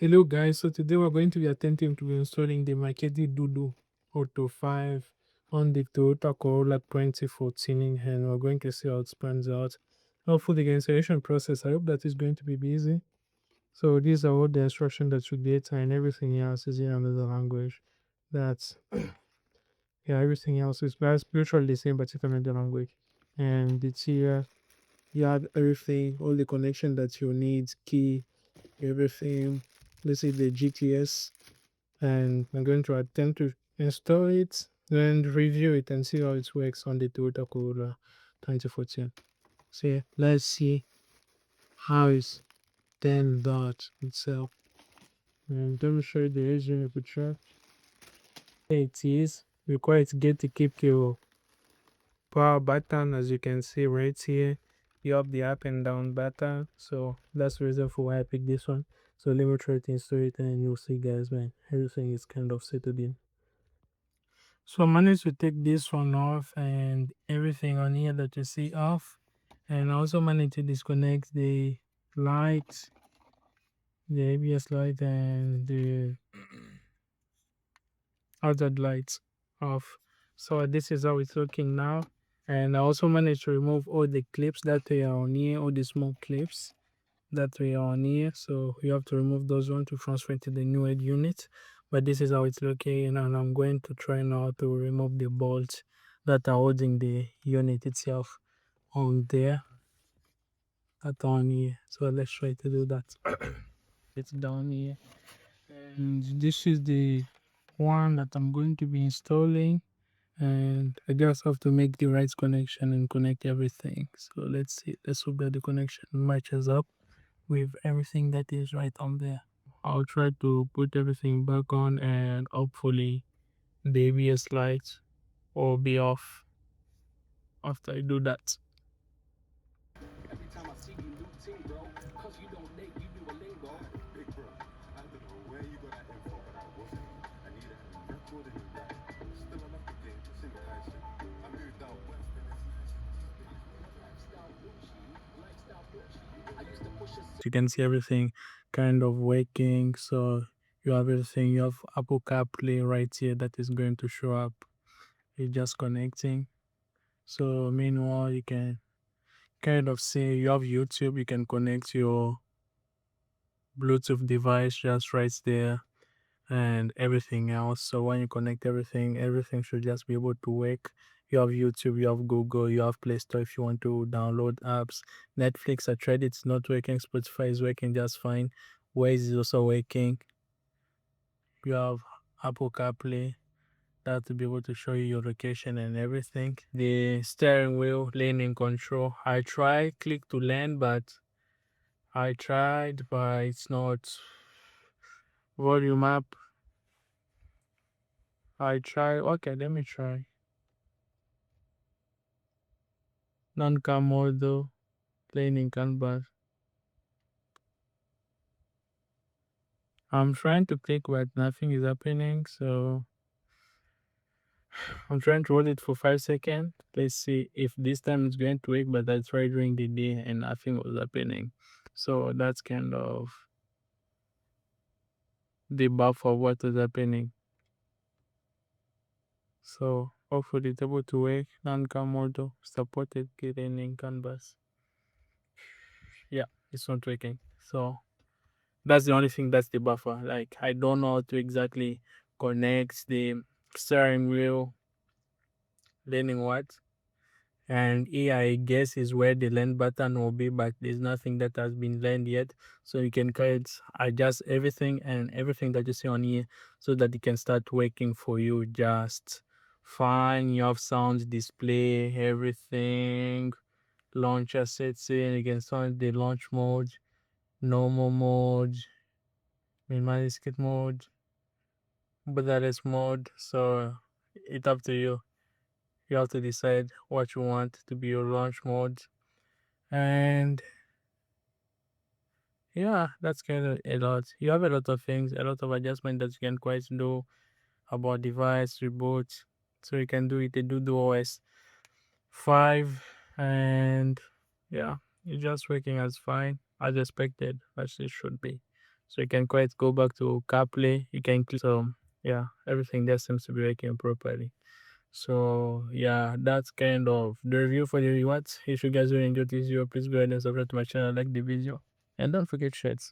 Hello guys, so today we're going to be attempting to be installing the Mekede Dudu Auto 5 on the Toyota Corolla 2014, and we're going to see how it pans out. Hopefully the installation process, I hope that is going to be easy. So these are all the instructions that should get, and everything else is in another language. That's yeah, everything else is literally the same, but it's another language. And it's here. You have everything, all the connection that you need, key, everything. Let's say the GTS, and I'm going to attempt to install it and review it and see how it works on the Toyota Corolla 2014. So yeah, let's see how it's turned out itself. And let me show you the engine picture. Here it is. Required to get to keep your power button, as you can see right here. You have the up and down button, so that's the reason for why I picked this one. So let me try to install it and you'll see guys, man, everything is kind of settled in. So I managed to take this one off and everything on here that you see off, and I also managed to disconnect the light, the ABS light and the hazard lights off. So this is how it's looking now. And I also managed to remove all the clips that were on here, all the small clips that were on here. So you have to remove those ones to transfer to the new head unit. But this is how it's looking, and I'm going to try now to remove the bolts that are holding the unit itself on there, that on here. So let's try to do that. It's down here, and this is the one that I'm going to be installing, and I just have to make the right connection and connect everything. So let's see, let's hope that the connection matches up with everything that is right on there. I'll try to put everything back on, and hopefully the ABS lights will be off after I do that. Every time I see you, new team, bro. Cause you don't date, you do a lingo. Big bro, I don't know where you got that info, but I wasn't. I need it record in the black. Still I love the game, sympathize it. I moved out west and it's you can see everything kind of working. So you have everything. You have Apple CarPlay right here that is going to show up. It's just connecting. So meanwhile, you can kind of see you have YouTube. You can connect your Bluetooth device just right there and everything else. So when you connect everything, everything should just be able to work. You have YouTube, you have Google, you have Play Store if you want to download apps. Netflix, I tried, it's not working. Spotify is working just fine. Waze is also working. You have Apple CarPlay, that will be able to show you your location and everything. The steering wheel, lane control. I tried click to land, but it's not. Volume up. I try. Okay, let me try. Non-cam mode though. Playing canvas. I'm trying to click, but nothing is happening. So I'm trying to hold it for 5 seconds. Let's see if this time it's going to work. But I tried during the day and nothing was happening. So that's kind of the buff of what is happening. So hopefully it's able to work. Non-cam mode though. Supported getting canvas. Yeah, it's not working. So that's the only thing that's the buffer. Like I don't know how to exactly connect the steering wheel, learning what. And here I guess is where the land button will be, but there's nothing that has been learned yet. So you can adjust everything and everything that you see on here so that it can start working for you just fine. You have sound display, everything, launcher sets in, you can start the launch mode, normal mode, minimalistic mode, borderless mode. So it's up to you. You have to decide what you want to be your launch mode. And yeah, that's kind of a lot. You have a lot of things, a lot of adjustment that you can quite do about device reboot. So you can do it, do the OS 5, and yeah, it's just working as fine as expected, as it should be. So you can quite go back to CarPlay. You can click yeah, everything there seems to be working properly. So yeah, that's kind of the review for the rewards. If you guys really enjoyed this video, please go ahead and subscribe to my channel, like the video, and don't forget to share it.